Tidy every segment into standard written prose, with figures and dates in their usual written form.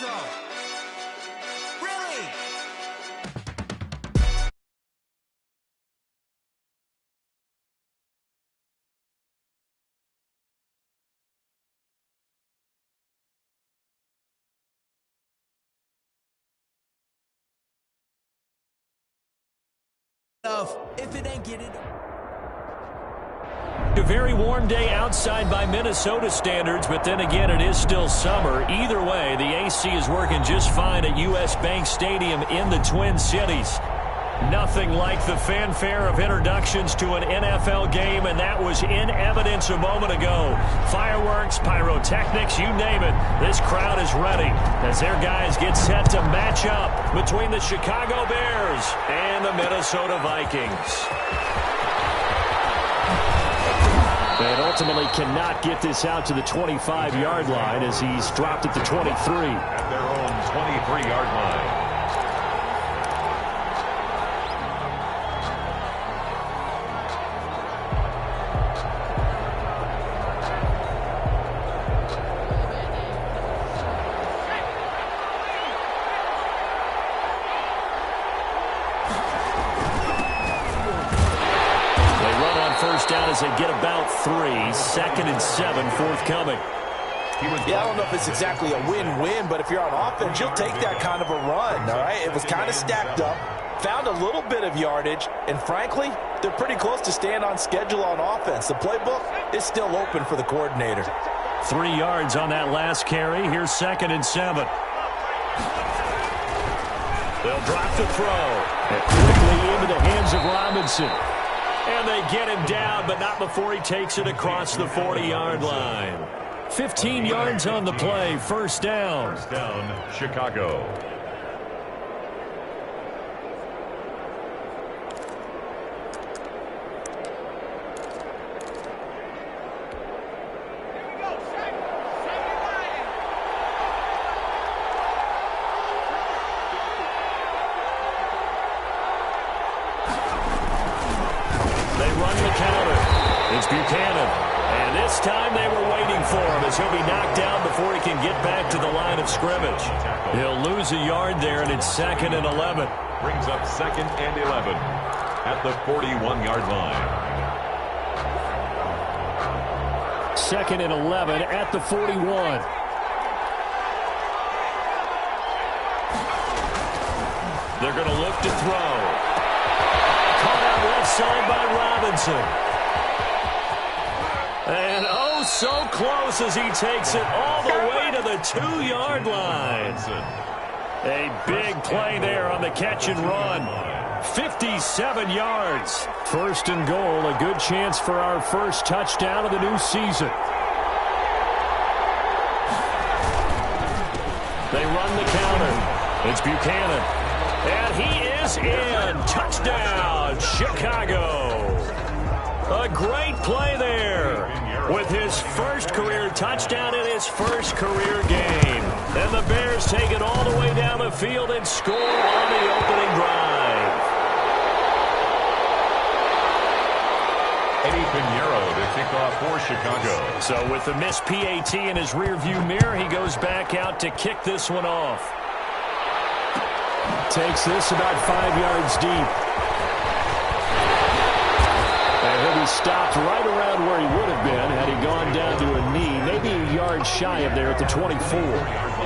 so. Really? If it ain't getting... A very warm day outside by Minnesota standards, but then again, it is still summer. Either way, the AC is working just fine at U.S. Bank Stadium in the Twin Cities. Nothing like the fanfare of introductions to an NFL game, and that was in evidence a moment ago. Fireworks, pyrotechnics, you name it. This crowd is ready as their guys get set to match up between the Chicago Bears and the Minnesota Vikings. And ultimately cannot get this out to the 25-yard line as he's dropped at the 23. At their own 23-yard line. As they get about 3, 2nd and 7 forthcoming. Yeah, I don't know if it's exactly a win-win, but if you're on offense, you'll take that kind of a run, all right? It was kind of stacked up, found a little bit of yardage, and frankly, they're pretty close to staying on schedule on offense. The playbook is still open for the coordinator. 3 yards on that last carry. Here's 2nd and 7. They'll drop the throw. And quickly into the hands of Robinson. And they get him down, but not before he takes it across the 40-yard line. 15 yards on the play, first down. First down, Chicago. And this time they were waiting for him as he'll be knocked down before he can get back to the line of scrimmage. He'll lose a yard there, and it's 2nd and 11. Brings up 2nd and 11 at the 41-yard line. 2nd and 11 at the 41. They're going to look to throw. Caught out left side by Robinson. And oh, so close as he takes it all the way to the 2-yard line. A big play there on the catch and run. 57 yards. 1st and goal, a good chance for our first touchdown of the new season. They run the counter. It's Buchanan. And he is in. Touchdown, Chicago. A great play there with his first career touchdown in his first career game. And the Bears take it all the way down the field and score on the opening drive. Eddie Pinheiro to kick off for Chicago. So with the missed PAT in his rearview mirror, he goes back out to kick this one off. Takes this about 5 yards deep. And he'll be stopped right around where he would have been had he gone down to a knee, maybe a yard shy of there at the 24.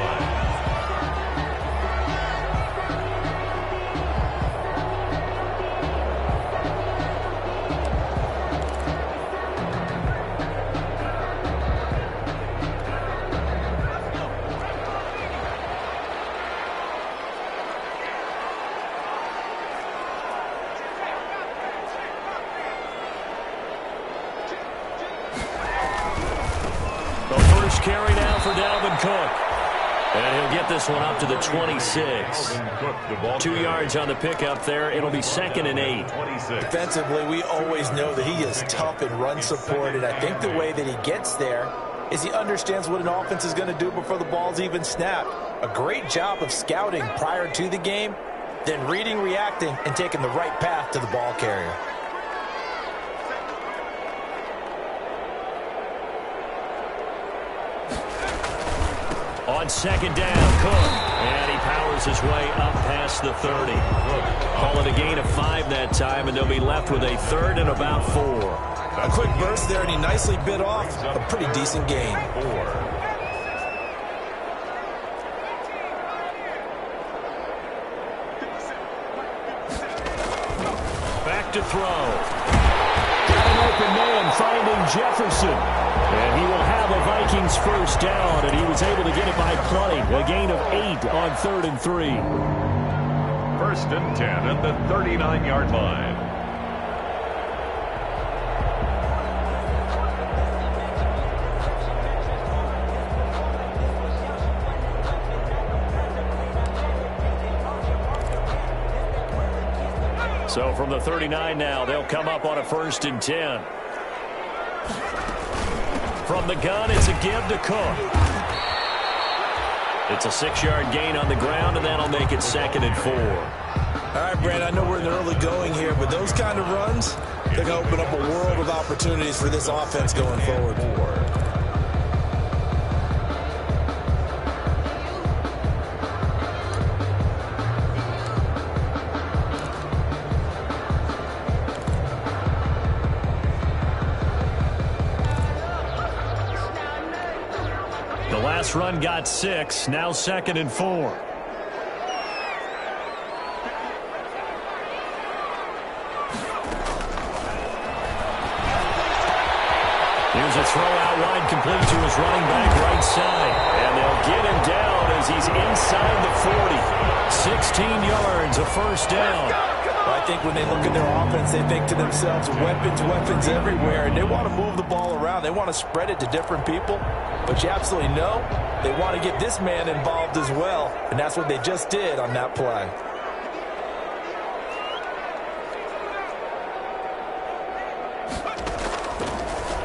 Carry now for Dalvin Cook. And he'll get this one up to the 26. 2 yards on the pickup there. It'll be 2nd and 8. Defensively, we always know that he is tough in run support, and I think the way that he gets there is he understands what an offense is going to do before the ball's even snapped. A great job of scouting prior to the game, then reading, reacting, and taking the right path to the ball carrier. On second down, Cook. And he powers his way up past the 30. Call it a gain of 5 that time, and they'll be left with a third and about 4. A quick burst there, and he nicely bit off a pretty decent gain. Back to throw. Got an open man finding Jefferson. And he will have a Vikings first down, and he was able to get it by plenty. A gain of 8 on 3rd and 3. 1st and 10 at the 39-yard line. So from the 39 now, they'll come up on a 1st and 10. From the gun, it's a give to Cook. It's a 6-yard gain on the ground, and that'll make it 2nd and 4. All right, Brad, I know we're in the early going here, but those kind of runs, they're going to open up a world of opportunities for this offense going forward. The last run got 6, now 2nd and 4. Here's a throw out wide, complete to his running back right side. And they'll get him down as he's inside the 40. 16 yards, a first down. I think when they look at their offense, they think to themselves, weapons everywhere, and they want to move the ball around. They want to spread it to different people. But you absolutely know they want to get this man involved as well, and that's what they just did on that play.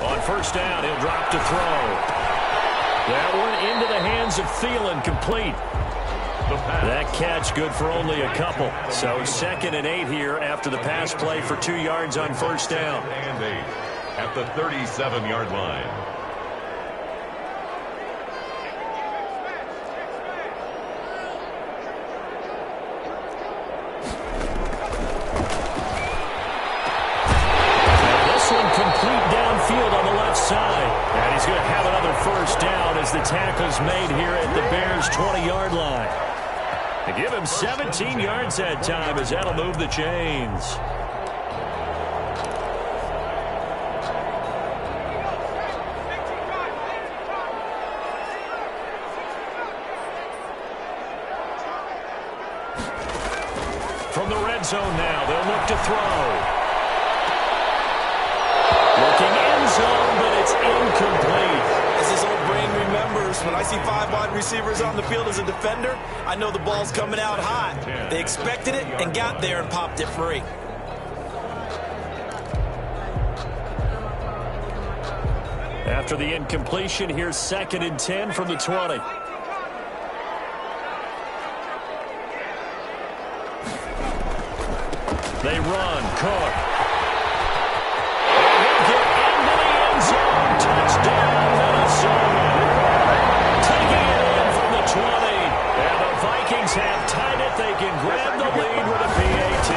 On first down, he'll drop to throw. That one into the hands of Thielen, complete. That catch good for only a couple. So 2nd and 8 here after the pass play for 2 yards on first down. And 8 at the 37-yard line. Field on the left side. And he's going to have another first down as the tackle's made here at the Bears' 20-yard line. They give him 17 yards that time as that'll move the chains. From the red zone now, they'll look to throw. Looking end zone, but it's incomplete. As his old brain remembers, when I see 5 wide receivers on the field as a defender, I know the ball's coming out high. They expected it and got there and popped it free. After the incompletion, here's 2nd and 10 from the 20. They run. Cook. Touchdown, Minnesota. Taking it in from the 20. And the Vikings have tied it. They can grab the lead with a PAT.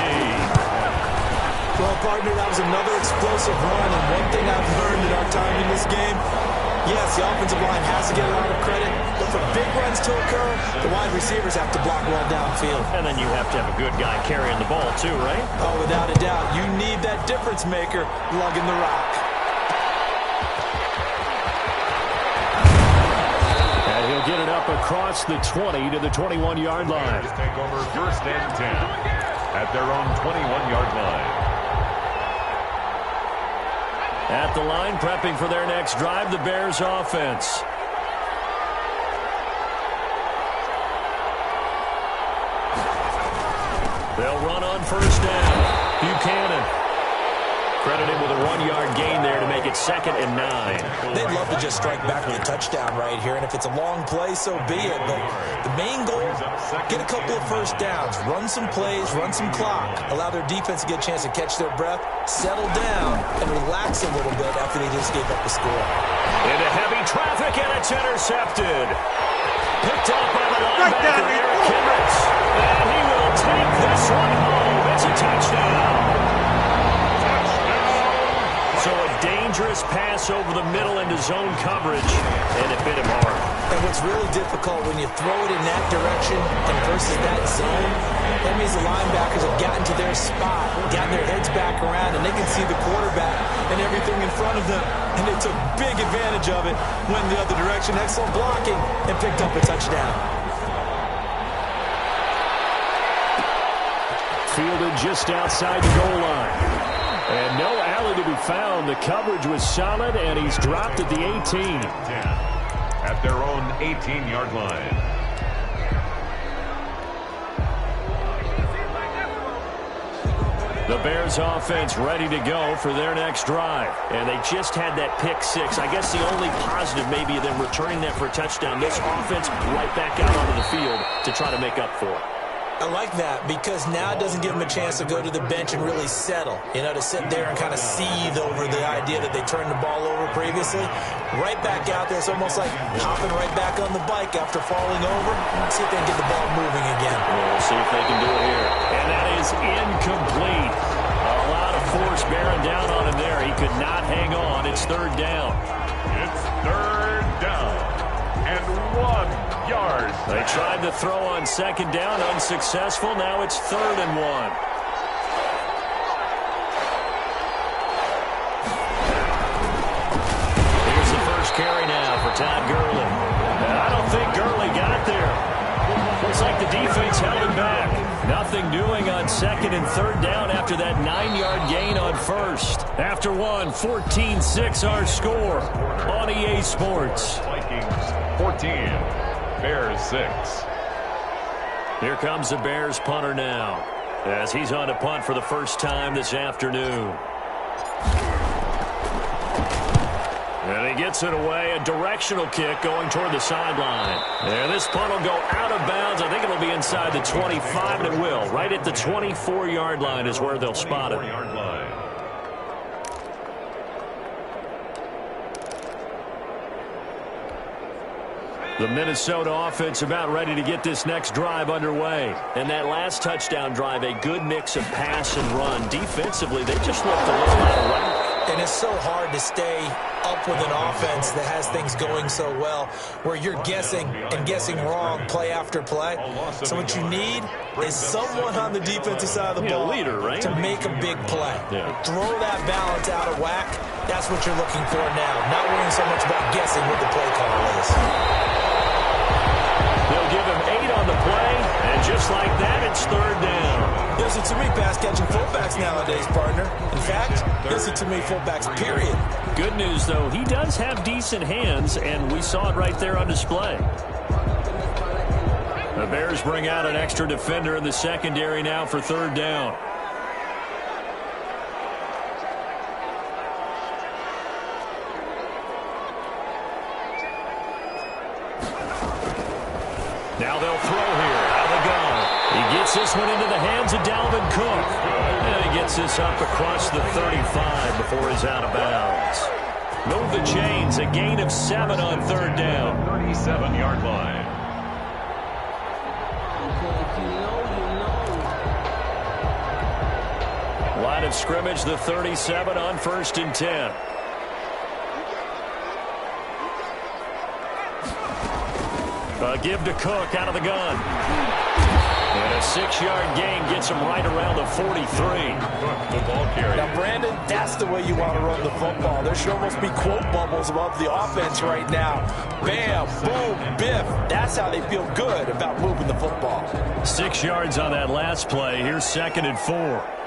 Well, partner, that was another explosive run. And one thing I've learned in our time in this game, yes, the offensive line has to get a lot of credit. But for big runs to occur, the wide receivers have to block well downfield. And then you have to have a good guy carrying the ball too, right? Oh, without a doubt. You need that difference maker lugging the rock. He'll get it up across the 20 to the 21-yard line. Take over 1st and 10 at their own 21-yard line. At the line, prepping for their next drive, the Bears offense. They'll run on first down. Buchanan. Credited with a 1-yard gain there to make it 2nd and 9. They'd love to just strike back with a touchdown right here, and if it's a long play, so be it. But the main goal, get a couple of first downs, run some plays, run some clock, allow their defense to get a chance to catch their breath, settle down, and relax a little bit after they just gave up the score. Into heavy traffic, and it's intercepted. one home. It's a touchdown. So a dangerous pass over the middle into zone coverage, and it hit him hard. And what's really difficult when you throw it in that direction and versus that zone, that means the linebackers have gotten to their spot, gotten their heads back around, and they can see the quarterback and everything in front of them. And they took big advantage of it, went the other direction, excellent blocking, and picked up a touchdown. Fielded just outside the goal line. And no alley to be found. The coverage was solid, and he's dropped at the 18. At their own 18-yard line. The Bears offense ready to go for their next drive. And they just had that pick six. I guess the only positive maybe of them returning that for a touchdown. This offense right back out onto the field to try to make up for it. I like that because now it doesn't give them a chance to go to the bench and really settle, you know, to sit there and kind of seethe over the idea that they turned the ball over previously. Right back out there. It's almost like hopping right back on the bike after falling over. See if they can get the ball moving again. We'll see if they can do it here. And that is incomplete. A lot of force bearing down on him there. He could not hang on. It's third down. It's third down. And 1 yard. They tried to throw on second down, unsuccessful. Now it's 3rd and 1. Here's the first carry now for Todd Gurley. I don't think Gurley got there. Looks like the defense held him back. Nothing doing on 2nd and 3rd down after that 9-yard gain on 1st. After one, 14-6 our score on EA Sports. Vikings 14, Bears 6. Here comes the Bears punter now as he's on to punt for the first time this afternoon. And he gets it away, a directional kick going toward the sideline. And this punt will go out of bounds. I think it'll be inside the 25, and it will. Right at the 24-yard line is where they'll spot it. The Minnesota offense about ready to get this next drive underway. And that last touchdown drive, a good mix of pass and run. Defensively, they just looked a little out of whack. And it's so hard to stay up with an offense that has things going so well, where you're guessing and guessing wrong play after play. So what you need is someone on the defensive side of the ball leader, right? to make a big play. Yeah. Throw that balance out of whack. That's what you're looking for now. Not worrying so much about guessing what the play call is. They'll give him 8 on the play, and just like that, it's 3rd down. There's a too-many pass-catching fullbacks nowadays, partner. In fact, there's a too-many fullbacks, period. Good news, though, he does have decent hands, and we saw it right there on display. The Bears bring out an extra defender in the secondary now for 3rd down. Now they'll throw here out of the gun. He gets this one into the hands of Dalvin Cook. And he gets this up across the 35 before he's out of bounds. Move the chains. A gain of 7 on 3rd down. 37-yard line. Line of scrimmage, the 37 on 1st and 10. Give to Cook out of the gun. And a 6-yard gain gets him right around the 43. The ball carrier. Now, Brandon, that's the way you want to run the football. There should almost be quote bubbles above the offense right now. Bam, boom, biff. That's how they feel good about moving the football. 6 yards on that last play. Here's 2nd and 4.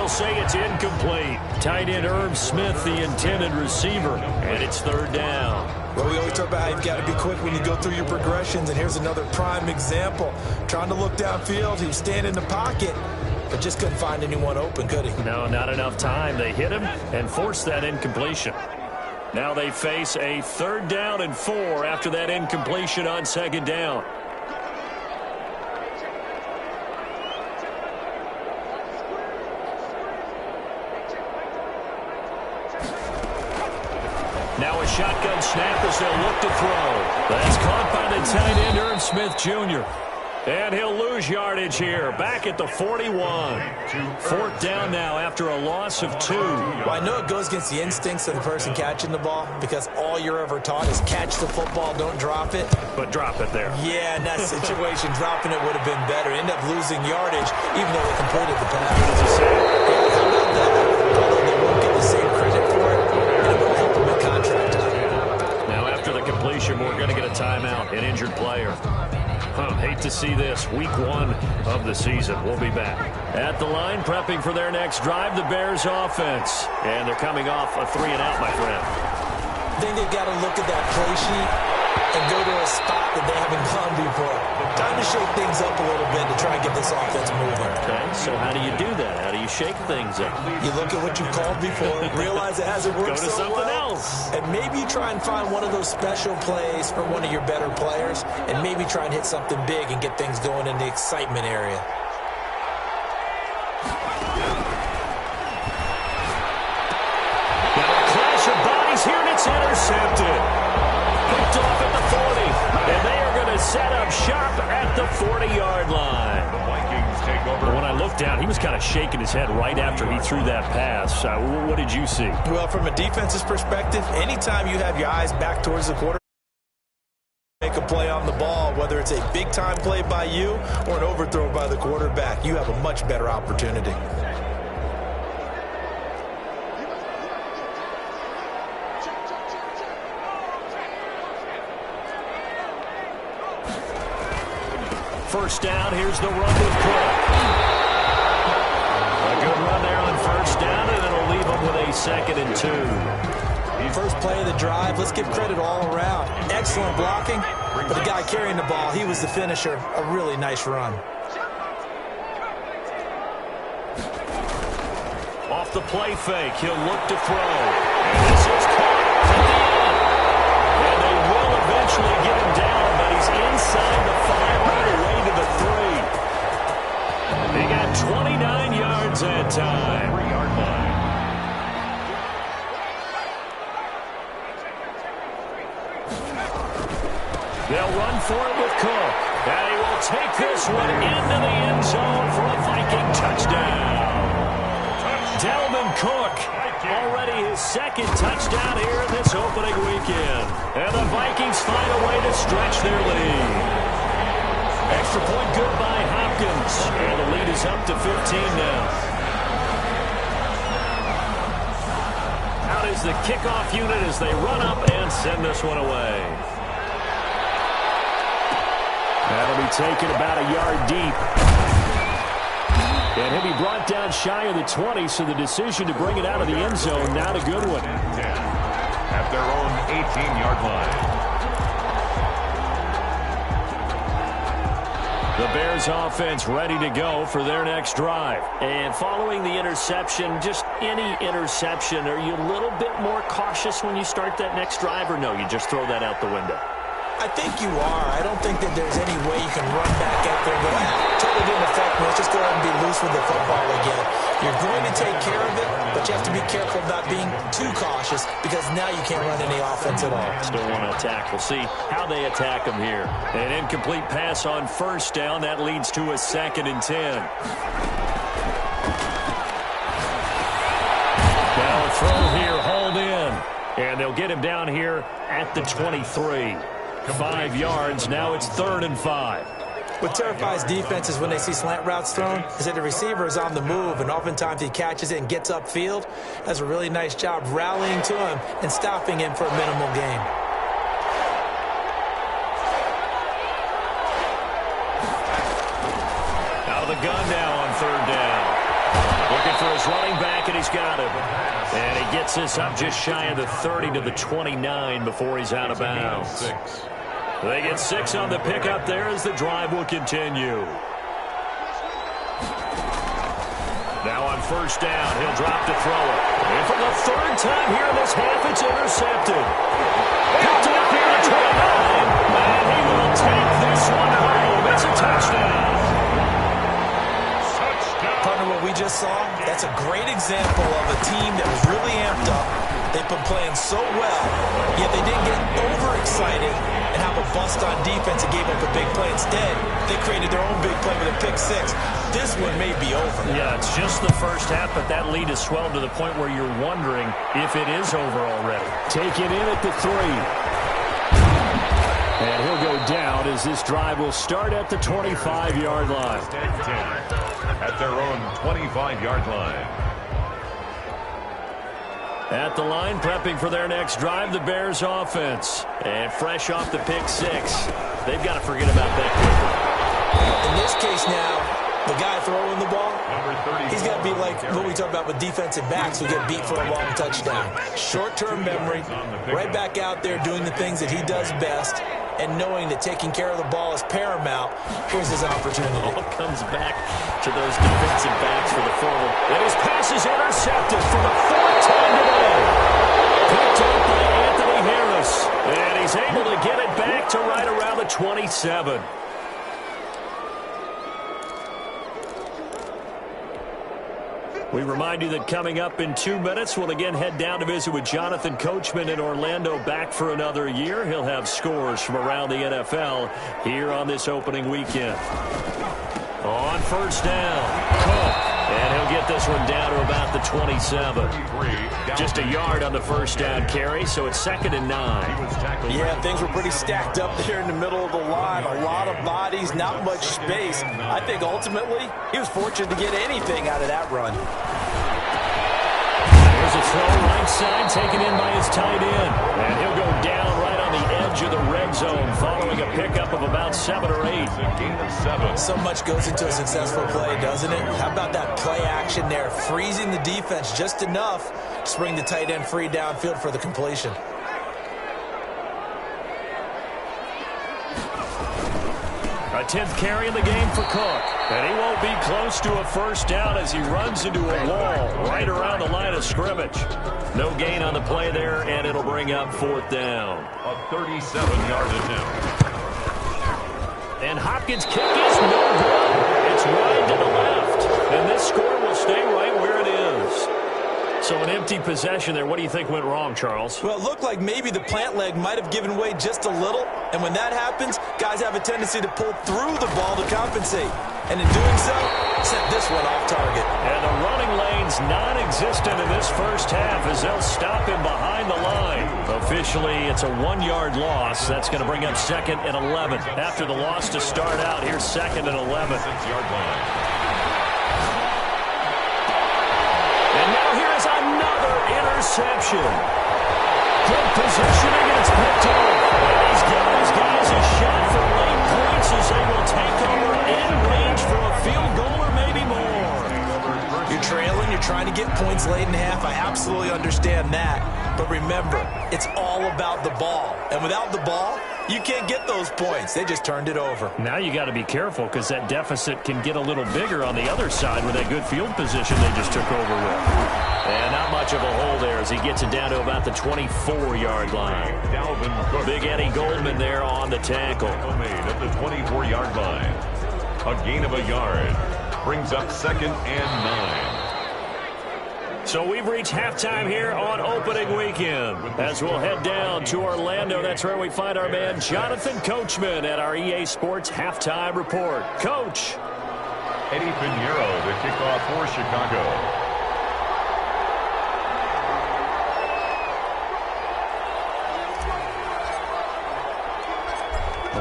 Say it's incomplete. Tight end Irv Smith, the intended receiver, and it's 3rd down. Well, we always talk about how you've got to be quick when you go through your progressions, and here's another prime example. Trying to look downfield, he was standing in the pocket, but just couldn't find anyone open, could he? No, not enough time. They hit him and forced that incompletion. Now they face a 3rd down and 4 after that incompletion on 2nd down. Now a shotgun snap as they'll look to throw. That's caught by the tight end, Irv Smith Jr. And he'll lose yardage here, back at the 41. 4th down now after a loss of 2. Well, I know it goes against the instincts of the person catching the ball because all you're ever taught is catch the football, don't drop it. But drop it there. Yeah, in that situation, dropping it would have been better. End up losing yardage, even though they completed the pass. What does it say? Yeah, how about that? Although they won't get the same credit for it, and it will help them in contract time. Now after the completion, we're going to get a timeout, an injured player. Hate to see this. Week 1 of the season. We'll be back. At the line, prepping for their next drive, the Bears offense. And they're coming off a 3-and-out, my friend. I think they've got to look at that play sheet and go to a spot that they haven't gone before. Time to shake things up a little bit to try and get this offense moving. Okay, so how do you do that? How do you shake things up? You look at what you called before, realize it hasn't worked Go to so something well, else. and maybe try and find one of those special plays for one of your better players, and maybe try and hit something big and get things going in the excitement area. Now a clash of bodies here, and it's intercepted. Picked off at the 40, and they are going to set up shop at the 40-yard line. The Vikings take over. When I looked down, he was kind of shaking his head right after he threw that pass. What did you see? Well, from a defense's perspective, anytime you have your eyes back towards the quarterback, make a play on the ball, whether it's a big-time play by you or an overthrow by the quarterback, you have a much better opportunity. First down, here's the run with Cook. A good run there on first down, and it'll leave them with a 2nd and 2. First play of the drive, let's give credit all around. Excellent blocking, but the guy carrying the ball, he was the finisher. A really nice run. Off the play fake, he'll look to throw. And this is caught at the end. And they will eventually get him down, but he's inside the 5 right away to the 3. They got 29 yards that time. 3-yard line. They'll run for it with Cook. And he will take this one into the end zone for a Viking touchdown. Delvin Cook, already his 2nd touchdown here this opening weekend. And the Vikings find a way to stretch their lead. Extra point good by Hopkins. And the lead is up to 15 now. Out is the kickoff unit as they run up and send this one away. That'll be taken about a yard deep. And he'll be brought down shy of the 20, so the decision to bring it out of the end zone, not a good one. 10 at their own 18-yard line. The Bears offense ready to go for their next drive. And following the interception, just any interception, are you a little bit more cautious when you start that next drive, or no, you just throw that out the window? I think you are. I don't think that there's any way you can run back out there and go, totally didn't affect me. Let's just go ahead and be loose with the football again. You're going to take care of it, but you have to be careful about being too cautious because now you can't run any offense at all. Still want to attack. We'll see how they attack them here. An incomplete pass on first down. That leads to a 2nd and 10. Now a throw here, hauled in. And they'll get him down here at the 23. 5 yards. Now it's 3rd and 5. What terrifies defenses when they see slant routes thrown is that the receiver is on the move, and oftentimes he catches it and gets upfield. Does a really nice job rallying to him and stopping him for a minimal gain. Out of the gun now on 3rd down. Looking for his running back, and he's got him. And he gets this up just shy of the 30 to the 29 before he's out of bounds. They get 6 on the pickup there as the drive will continue. Now on first down, he'll drop to throw it. And for the third time here in this half, it's intercepted. Picked up here at 29, and he will take this one home. It's a touchdown. Partner, what we just saw, that's a great example of a team that was really amped up. They've been playing so well, yet they didn't get overexcited and have a bust on defense and gave up a big play. Instead, they created their own big play with a pick six. This one may be over. Yeah, it's just the first half, but that lead has swelled to the point where you're wondering if it is over already. Take it in at the 3. And he'll go down as this drive will start at the 25-yard line. At their own 25-yard line. At the line, prepping for their next drive, the Bears offense. And fresh off the pick six, they've got to forget about that quickly. In this case now, the guy throwing the ball, he's got to be like what we talk about with defensive backs who get beat for a long touchdown. Short-term memory, right back out there doing the things that he does best, and knowing that taking care of the ball is paramount. Here's his opportunity. All comes back to those defensive backs for the forward. And his pass is intercepted for the 4th time today. Picked up by Anthony Harris. And he's able to get it back to right around the 27. We remind you that coming up in 2 minutes, we'll again head down to visit with Jonathan Coachman in Orlando, back for another year. He'll have scores from around the NFL here on this opening weekend. On first down, Cook. And he'll get this one down to about the 27. Just a yard on the first down carry, so it's 2nd and 9. Yeah, things were pretty stacked up there in the middle of the line. A lot of bodies, not much space. I think ultimately he was fortunate to get anything out of that run. There's a throw right side taken in by his tight end. And he'll go down right on the edge of the red zone following a pickup of about 7 or 8. So much goes into a successful play, doesn't it? How about that play action there, freezing the defense just enough to bring the tight end free downfield for the completion. A 10th carry in the game for Cook. And he won't be close to a first down as he runs into a wall right around the line of scrimmage. No gain on the play there, and it'll bring up 4th down. A 37-yard attempt. And Hopkins' kick is no good. It's wide to the left. And this score will stay right where it is. So an empty possession there. What do you think went wrong, Charles? Well, it looked like maybe the plant leg might have given way just a little. And when that happens, guys have a tendency to pull through the ball to compensate. And in doing so, set this one off target. And the running lane's non-existent in this first half as they'll stop him behind the line. Officially, it's a 1-yard loss. That's going to bring up 2nd and 11. After the loss to start out, here's 2nd and 11. 6-yard line. And now here is another interception. Good positioning, and it's picked off. And he's given his guys a shot for late points as they will take over in range for a field goal or maybe more. You're trailing, you're trying to get points late in half. I absolutely understand that. But remember, it's all about the ball. And without the ball, you can't get those points. They just turned it over. Now you got to be careful because that deficit can get a little bigger on the other side with that good field position they just took over with. And not much of a hole there as he gets it down to about the 24-yard line. Big Eddie Goldman there on the tackle. Made at the 24-yard line. A gain of a yard. Brings up 2nd and 9. So we've reached halftime here on opening weekend. As we'll head down to Orlando, that's where we find our man Jonathan Coachman at our EA Sports Halftime Report. Coach. Eddie Pinheiro to kick off for Chicago.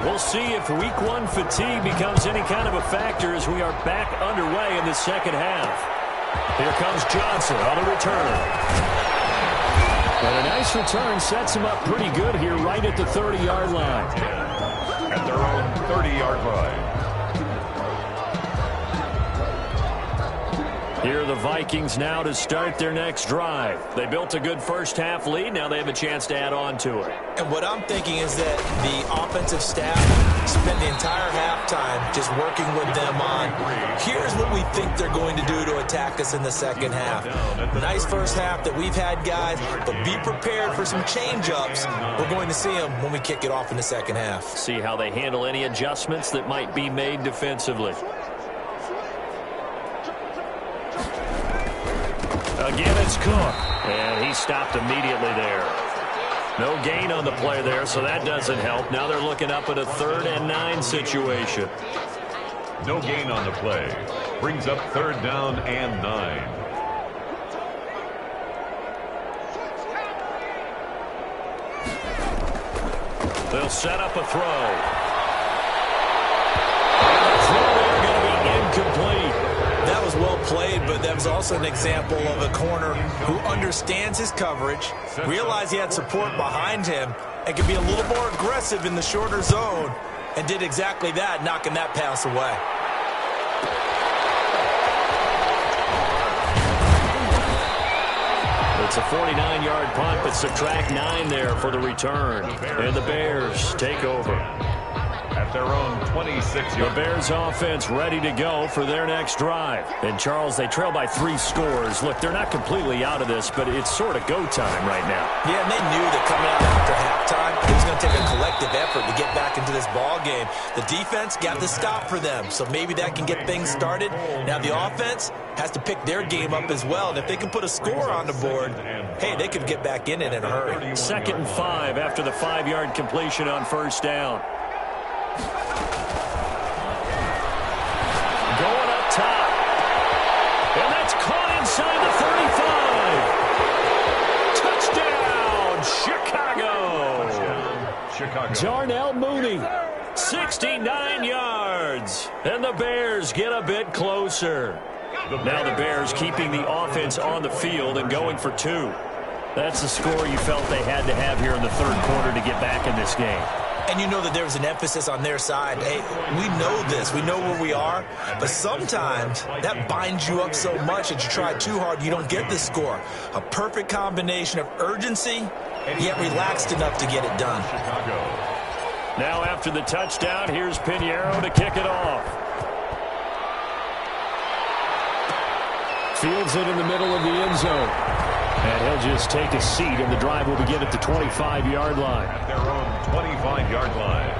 We'll see if week 1 fatigue becomes any kind of a factor as we are back underway in the second half. Here comes Johnson on the return. And a nice return sets him up pretty good here right at the 30-yard line. At their own 30-yard line. Here are the Vikings now to start their next drive. They built a good first-half lead. Now they have a chance to add on to it. And what I'm thinking is that the offensive staff spent the entire halftime just working with them on, here's what we think they're going to do to attack us in the second half. Nice first half that we've had, guys, but be prepared for some change-ups. We're going to see them when we kick it off in the second half. See how they handle any adjustments that might be made defensively. Again, it's Cook, and he stopped immediately there. No gain on the play there, so that doesn't help. Now they're looking up at a 3rd and 9 situation. No gain on the play. Brings up 3rd down and 9. They'll set up a throw. And the throw there going to be incomplete. That was well played, but that was also an example of a corner who understands his coverage, realized he had support behind him, and can be a little more aggressive in the shorter zone, and did exactly that, knocking that pass away. It's a 49-yard punt, but subtract 9 there for the return. And the Bears take over. At their own 26-yard. The Bears offense ready to go for their next drive. And, Charles, they trail by 3 scores. Look, they're not completely out of this, but it's sort of go time right now. Yeah, and they knew that coming out after halftime, it was going to take a collective effort to get back into this ball game. The defense got the stop for them, so maybe that can get things started. Now the offense has to pick their game up as well, and if they can put a score on the board, hey, they could get back in it in a hurry. 2nd and 5 after the 5-yard completion on 1st down. Going up top. And that's caught inside the 35. Touchdown, Chicago. Darnell Mooney, 69 yards. And the Bears get a bit closer. Now the Bears keeping the offense on the field and going for 2. That's the score you felt they had to have here in the 3rd quarter to get back in this game. And you know that there's an emphasis on their side. Hey, we know this. We know where we are. But sometimes that binds you up so much that you try too hard, you don't get the score. A perfect combination of urgency, yet relaxed enough to get it done. Now after the touchdown, here's Pinheiro to kick it off. Fields it in the middle of the end zone. And he'll just take a seat, and the drive will begin at the 25-yard line. At their own 25-yard line.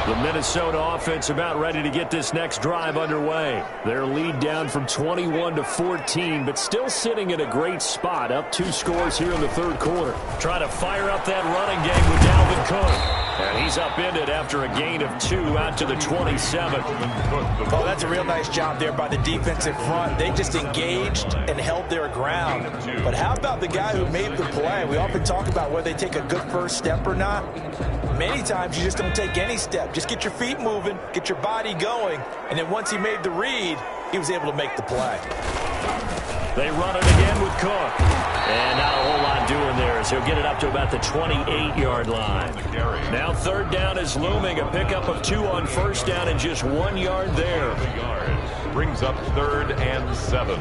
The Minnesota offense about ready to get this next drive underway. Their lead down from 21 to 14, but still sitting in a great spot, up 2 scores here in the 3rd quarter. Trying to fire up that running game with Dalvin Cook. And he's upended after a gain of 2 out to the 27. Oh, that's a real nice job there by the defensive front. They just engaged and held their ground. But how about the guy who made the play? We often talk about whether they take a good first step or not. Many times you just don't take any step. Just get your feet moving, get your body going, and then once he made the read, he was able to make the play. They run it again with Cook. And not a whole lot doing there as he'll get it up to about the 28-yard line. Now 3rd down is looming. A pickup of 2 on 1st down and just 1 yard there. Brings up 3rd and 7.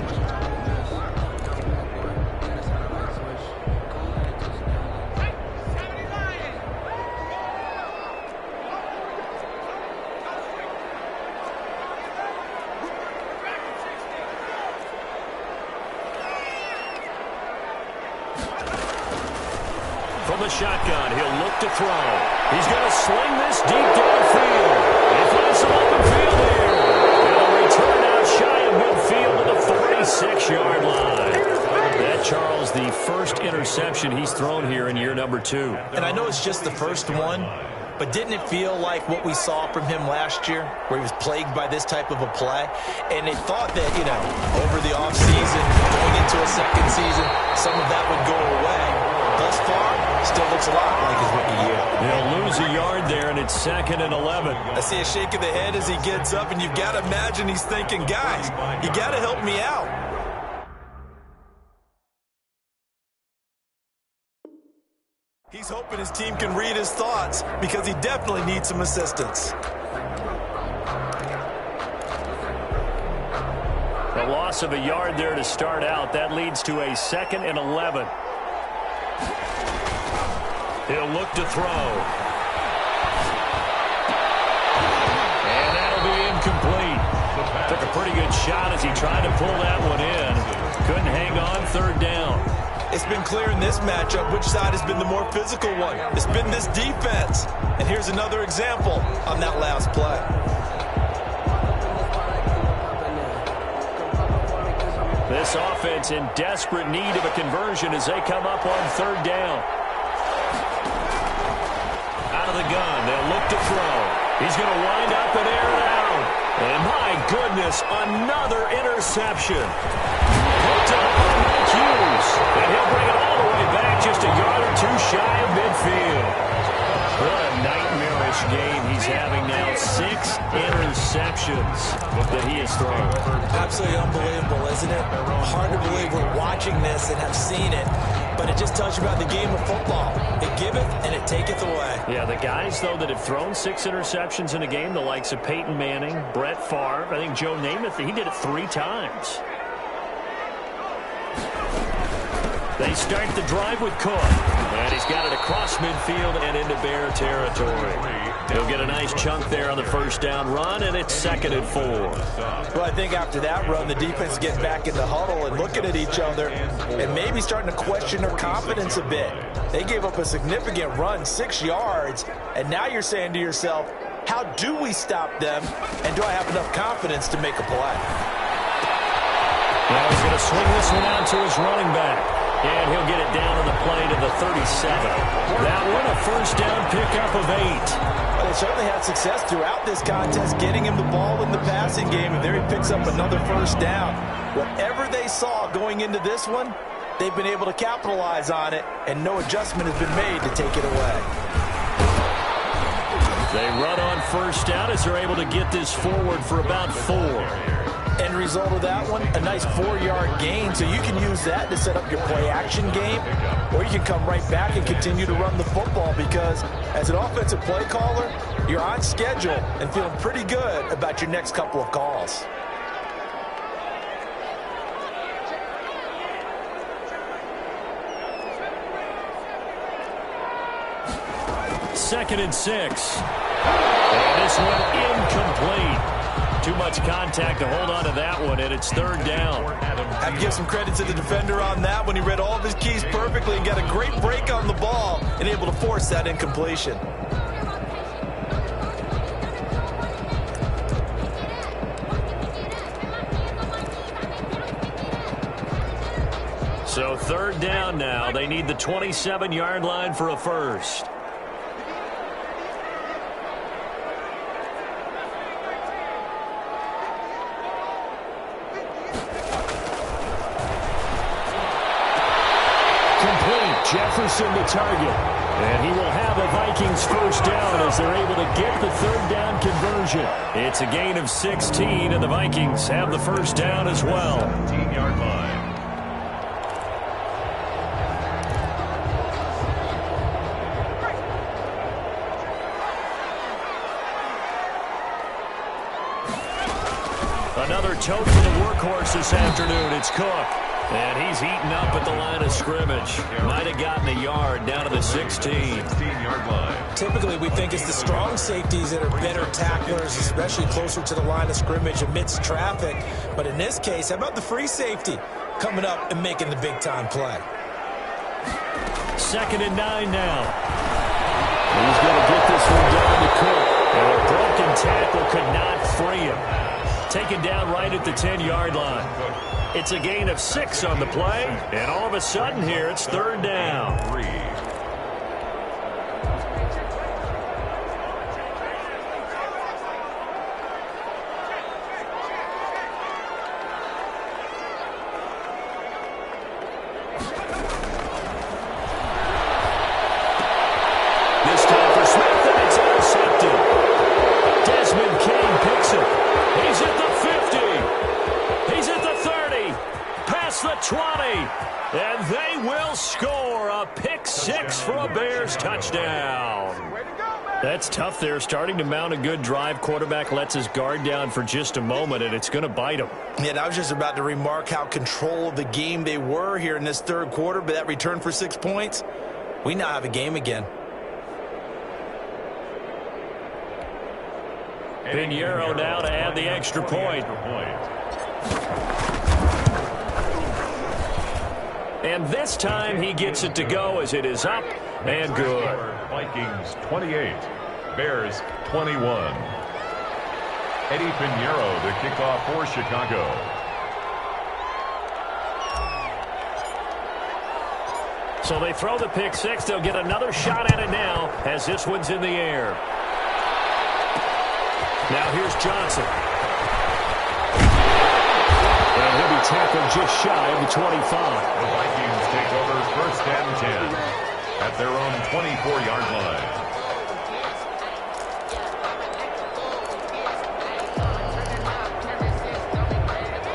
From the shotgun, he'll look to throw. He's going to sling this deep downfield. He finds some open field here. And a return out shy of midfield to the 46-yard line. That, Charles, the first interception he's thrown here in year number 2. And I know it's just the first one, but didn't it feel like what we saw from him last year, where he was plagued by this type of a play? And they thought that, you know, over the offseason, going into a second season, some of that would go away. Thus far, still looks a lot like his rookie year. They'll lose a yard there, and it's 2nd and 11. I see a shake of the head as he gets up, and you've got to imagine he's thinking, guys, you got to help me out. He's hoping his team can read his thoughts because he definitely needs some assistance. The loss of a yard there to start out. That leads to a 2nd and 11. He'll look to throw. And that'll be incomplete. Took a pretty good shot as he tried to pull that one in. Couldn't hang on, 3rd down. It's been clear in this matchup which side has been the more physical one. It's been this defense. And here's another example on that last play. This offense in desperate need of a conversion as they come up on 3rd down. Out of the gun, they'll look to throw. He's going to wind up and air it out. And my goodness, another interception. Picked up by Mike Hughes. And he'll bring it all the way back just a yard or two shy of midfield. What a nightmarish game he's having now. 6 interceptions that he has thrown. Absolutely unbelievable, isn't it? Hard to believe we're watching this and have seen it, but it just tells you about the game of football. It giveth and it taketh away. Yeah, the guys, though, that have thrown 6 interceptions in a game, the likes of Peyton Manning, Brett Favre, I think Joe Namath, he did it 3 times. They start the drive with Cook. And he's got it across midfield and into Bear territory. He'll get a nice chunk there on the 1st down run, and it's 2nd and 4. Well, I think after that run, the defense is getting back in the huddle and looking at each other and maybe starting to question their confidence a bit. They gave up a significant run, 6 yards, and now you're saying to yourself, how do we stop them, and do I have enough confidence to make a play? Now he's going to swing this one out to his running back. And he'll get it down on the play to the 37. That one, a 1st down pickup of 8. Well, they certainly had success throughout this contest, getting him the ball in the passing game, and there he picks up another 1st down. Whatever they saw going into this one, they've been able to capitalize on it, and no adjustment has been made to take it away. They run on 1st down as they're able to get this forward for about 4. End result of that one, a nice 4-yard gain, so you can use that to set up your play-action game, or you can come right back and continue to run the football because as an offensive play caller, you're on schedule and feeling pretty good about your next couple of calls. Second and 6. And this one incomplete. Too much contact to hold on to that one, and it's 3rd down. I have to give some credit to the defender on that when he read all of his keys perfectly and got a great break on the ball and able to force that incompletion. So 3rd down now. They need the 27-yard line for a 1st. Jefferson the target. And he will have a Vikings 1st down as they're able to get the 3rd down conversion. It's a gain of 16, and the Vikings have the 1st down as well. 17-yard line. Another tote for the workhorse this afternoon. It's Cook. And he's heating up at the line of scrimmage. Might have gotten a yard down to the 16-yard line. Typically, we think it's the strong safeties that are better tacklers, especially closer to the line of scrimmage amidst traffic. But in this case, how about the free safety coming up and making the big-time play? 2nd and 9 now. He's going to get this one down to Cook. And a broken tackle could not free him. Taken down right at the 10-yard line. It's a gain of 6 on the play, and all of a sudden here it's 3rd down. 3. across the 20. And they will score a pick-6 for a Bears touchdown. That's tough there. Starting to mount a good drive. Quarterback lets his guard down for just a moment, and it's going to bite him. Yeah, and I was just about to remark how control of the game they were here in this third quarter, but that return for 6 points, we now have a game again. Pinheiro now to add the extra point. And this time he gets it to go as it is up and good. Vikings 28, Bears 21. Eddie Pinheiro, the kickoff for Chicago. So they throw the pick-6. They'll get another shot at it now as this one's in the air. Now here's Johnson. And he'll be tackled just shy of the 25. The Vikings take over 1st and 10 at their own 24-yard line.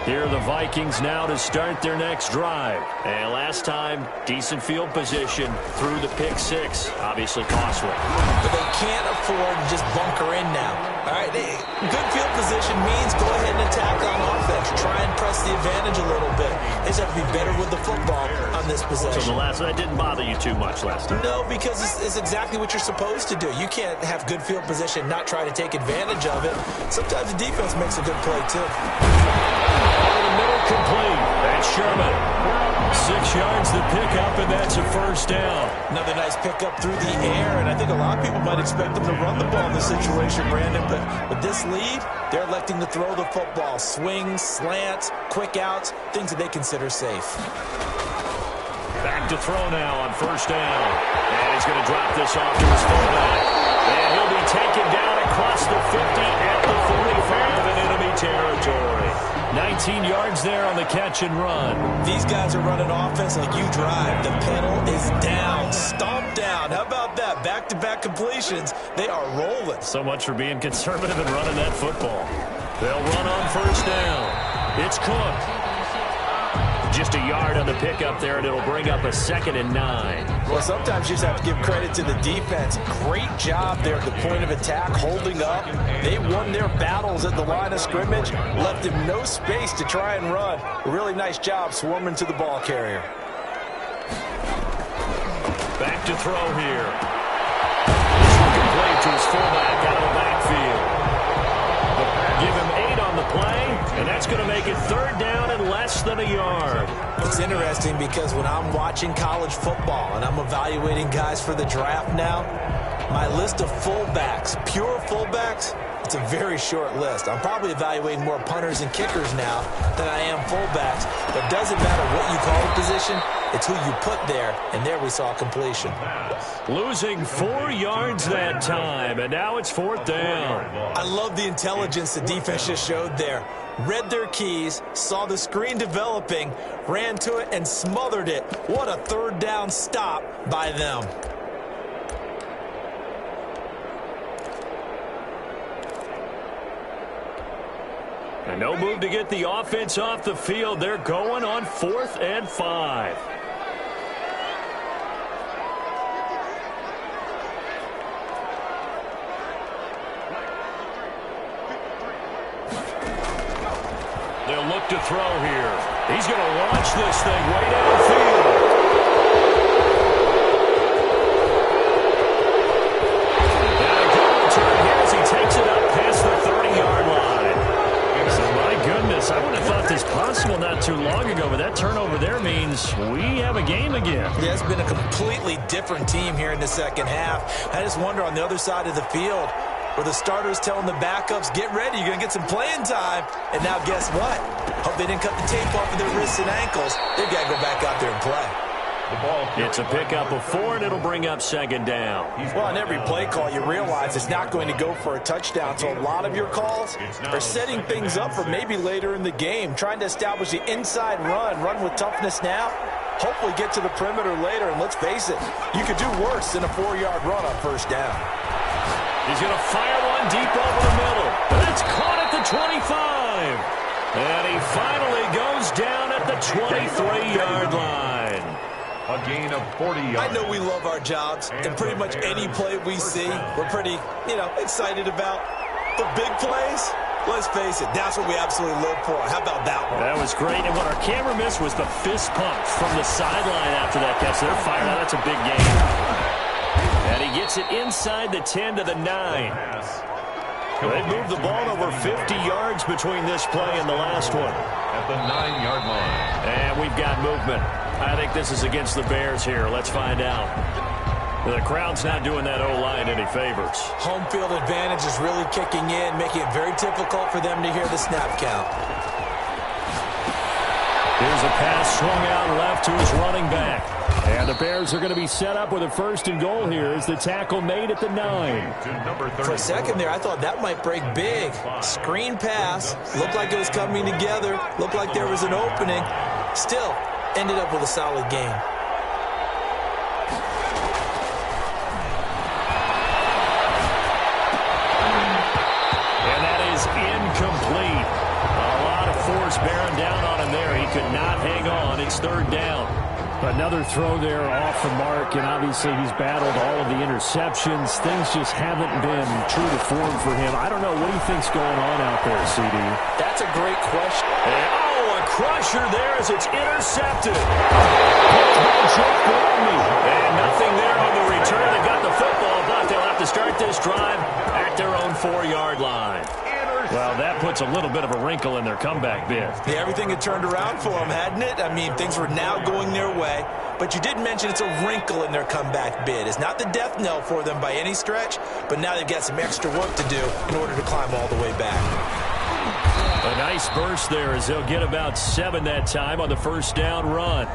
Here are the Vikings now to start their next drive. And last time, decent field position through the pick-6. Obviously costly. But they can't afford to just bunker in now. All right, good field position means go ahead and attack on offense. Try and press the advantage a little bit. They just have to be better with the football on this possession. So that didn't bother you too much last time? No, because it's exactly what you're supposed to do. You can't have good field position, not try to take advantage of it. Sometimes the defense makes a good play, too. Middle complete. That's Sherman. 6 yards to pick up, and that's a first down. Another nice pickup through the air, and I think a lot of people might expect them to run the ball in this situation, Brandon, but with this lead, they're electing to throw the football. Swings, slants, quick outs, things that they consider safe. Back to throw now on first down. And he's going to drop this off to his fullback. And he'll be taken down across the 50 at the 45 in enemy territory. 19 yards there on the catch and run. These guys are running offense like you drive. The pedal is down, stomped down. How about that? Back-to-back completions. They are rolling. So much for being conservative and running that football. They'll run on first down. It's Cook. Just a yard on the pickup there, and it'll bring up a 2nd and 9. Well, sometimes you just have to give credit to the defense. Great job there at the point of attack, holding up. They won their battles at the line of scrimmage, left him no space to try and run. A really nice job swarming to the ball carrier. Back to throw here. This one complete to his fullback out of the backfield. Give him 8 on the play, and that's going to make it 3rd down and less than a yard. It's interesting because when I'm watching college football and I'm evaluating guys for the draft now, my list of fullbacks, pure fullbacks, it's a very short list. I'm probably evaluating more punters and kickers now than I am fullbacks. But it doesn't matter what you call the position, it's who you put there, and there we saw completion. Losing 4 yards that time, and now it's 4th down. I love the intelligence the defense just showed there. Read their keys, saw the screen developing, ran to it, and smothered it. What a 3rd down stop by them. And no move to get the offense off the field. They're going on 4th and 5. They'll look to throw here. He's going to launch this thing way downfield. And a good return here as he takes it up past the 30-yard line. So, my goodness, I would have thought this possible not too long ago, but that turnover there means we have a game again. Yeah, it's been a completely different team here in the second half. I just wonder on the other side of the field, where the starters telling the backups, get ready, you're going to get some playing time. And now guess what? Hope they didn't cut the tape off of their wrists and ankles. They've got to go back out there and play. It's a pickup of 4, and it'll bring up 2nd down. Well, on every play call, you realize it's not going to go for a touchdown. So a lot of your calls are setting things up for maybe later in the game, trying to establish the inside run with toughness now. Hopefully get to the perimeter later, and let's face it, you could do worse than a 4-yard run on first down. He's going to fire one deep over the middle. That's caught at the 25. And he finally goes down at the 23-yard line. A gain of 40 yards. I know we love our jobs, and pretty much any play we see, we're pretty, excited about. But big plays, let's face it, that's what we absolutely live for. How about that one? That was great. And what our camera missed was the fist pump from the sideline after that catch. They're fired out. That's a big game. And he gets it inside the 10 to the 9. They moved the ball over 50 yards between this play and the last one. At the 9-yard line. And we've got movement. I think this is against the Bears here. Let's find out. The crowd's not doing that O-line any favors. Home field advantage is really kicking in, making it very difficult for them to hear the snap count. Here's a pass swung out left to his running back. And the Bears are going to be set up with a 1st and goal here as the tackle made at the 9. For a second there, I thought that might break big. Screen pass. Looked like it was coming together. Looked like there was an opening. Still, ended up with a solid game. And that is incomplete. A lot of force bearing down on him there. He could not hang on. It's 3rd down. Another throw there off the mark, and obviously he's battled all of the interceptions. Things just haven't been true to form for him. I don't know. What do you think's going on out there, CD? That's a great question. And, a crusher there as it's intercepted. And nothing there on the return. They got the football, but they'll have to start this drive at their own 4-yard line. Well, that puts a little bit of a wrinkle in their comeback bid. Yeah, everything had turned around for them, hadn't it? I mean, things were now going their way. But you did mention it's a wrinkle in their comeback bid. It's not the death knell for them by any stretch, but now they've got some extra work to do in order to climb all the way back. A nice burst there as they'll get about 7 that time on the 1st down run.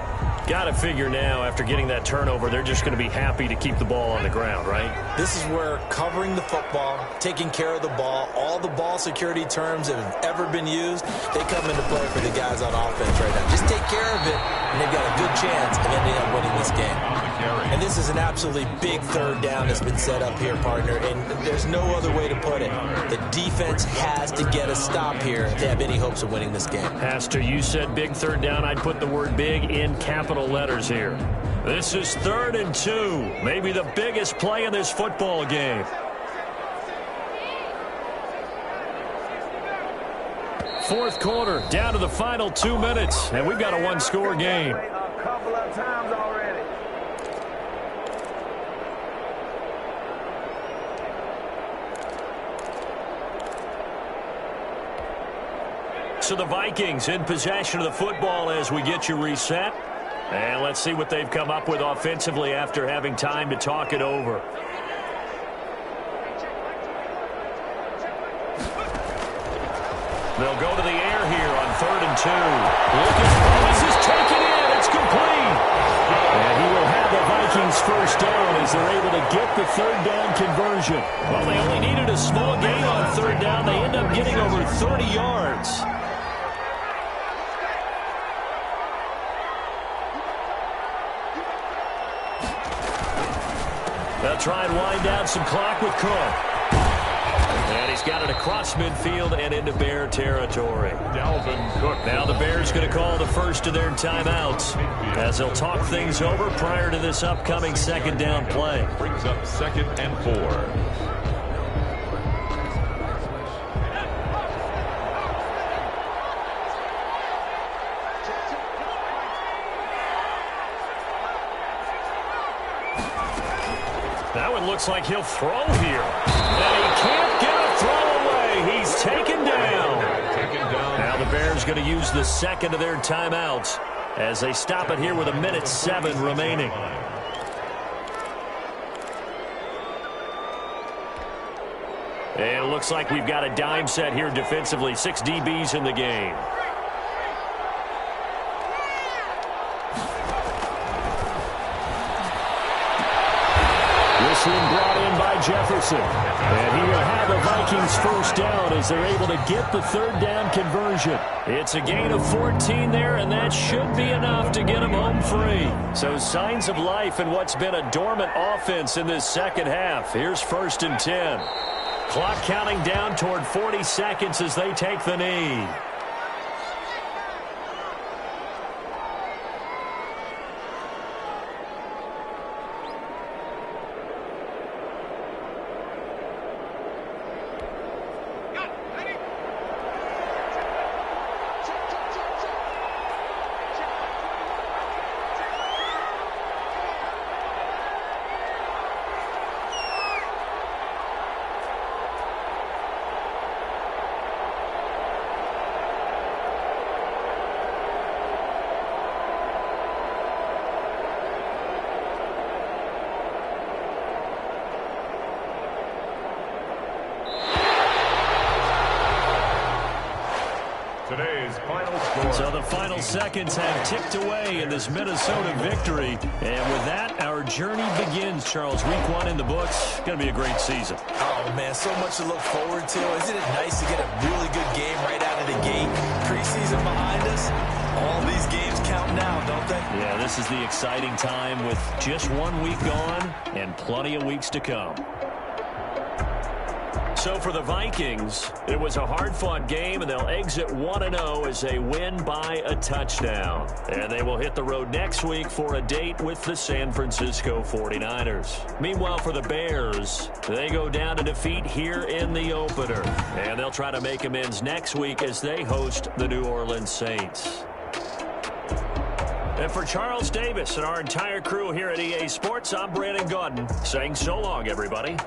Got to figure now, after getting that turnover, they're just going to be happy to keep the ball on the ground, right? This is where covering the football, taking care of the ball, all the ball security terms that have ever been used, they come into play for the guys on offense right now. Just take care of it, and they've got a good chance of ending up winning this game. And this is an absolutely big 3rd down that's been set up here, partner, and there's no other way to put it. The defense has to get a stop here if they have any hopes of winning this game. Pastor, you said big 3rd down. I'd put the word big in capital letters here. This is 3rd and 2, maybe the biggest play in this football game. Fourth quarter, down to the final 2 minutes, and we've got a 1-score game. A couple of times already. So the Vikings in possession of the football as we get you reset. And let's see what they've come up with offensively after having time to talk it over. They'll go to the air here on 3rd and 2. Lucas Thomas is taken in. It's complete. And he will have the Vikings 1st down as they're able to get the 3rd down conversion. Well, they only needed a small gain on 3rd down. They end up getting over 30 yards. They'll try and wind down some clock with Cook. And he's got it across midfield and into Bear territory. Dalvin Cook. Now the Bears going to call the first of their timeouts as they'll talk things over prior to this upcoming 2nd down play. Brings up 2nd and 4. That one looks like he'll throw here. And he can't get a throw away. He's taken down. Now the Bears going to use the 2nd of their timeouts as they stop it here with 1:07 remaining. And it looks like we've got a dime set here defensively. 6 DBs in the game. This one brought in by Jefferson. And he will have the Vikings 1st down as they're able to get the 3rd down conversion. It's a gain of 14 there, and that should be enough to get them home free. So signs of life in what's been a dormant offense in this 2nd half. Here's 1st and 10. Clock counting down toward 40 seconds as they take the knee. final seconds have ticked away in this Minnesota victory. And with that, our journey begins, Charles. Week 1 in the books. Going to be a great season. Oh, man, so much to look forward to. Isn't it nice to get a really good game right out of the gate? Preseason behind us. All these games count now, don't they? Yeah, this is the exciting time with just 1 week gone and plenty of weeks to come. So for the Vikings, it was a hard-fought game, and they'll exit 1-0 as they win by a touchdown. And they will hit the road next week for a date with the San Francisco 49ers. Meanwhile, for the Bears, they go down to defeat here in the opener. And they'll try to make amends next week as they host the New Orleans Saints. And for Charles Davis and our entire crew here at EA Sports, I'm Brandon Gaudin saying so long, everybody.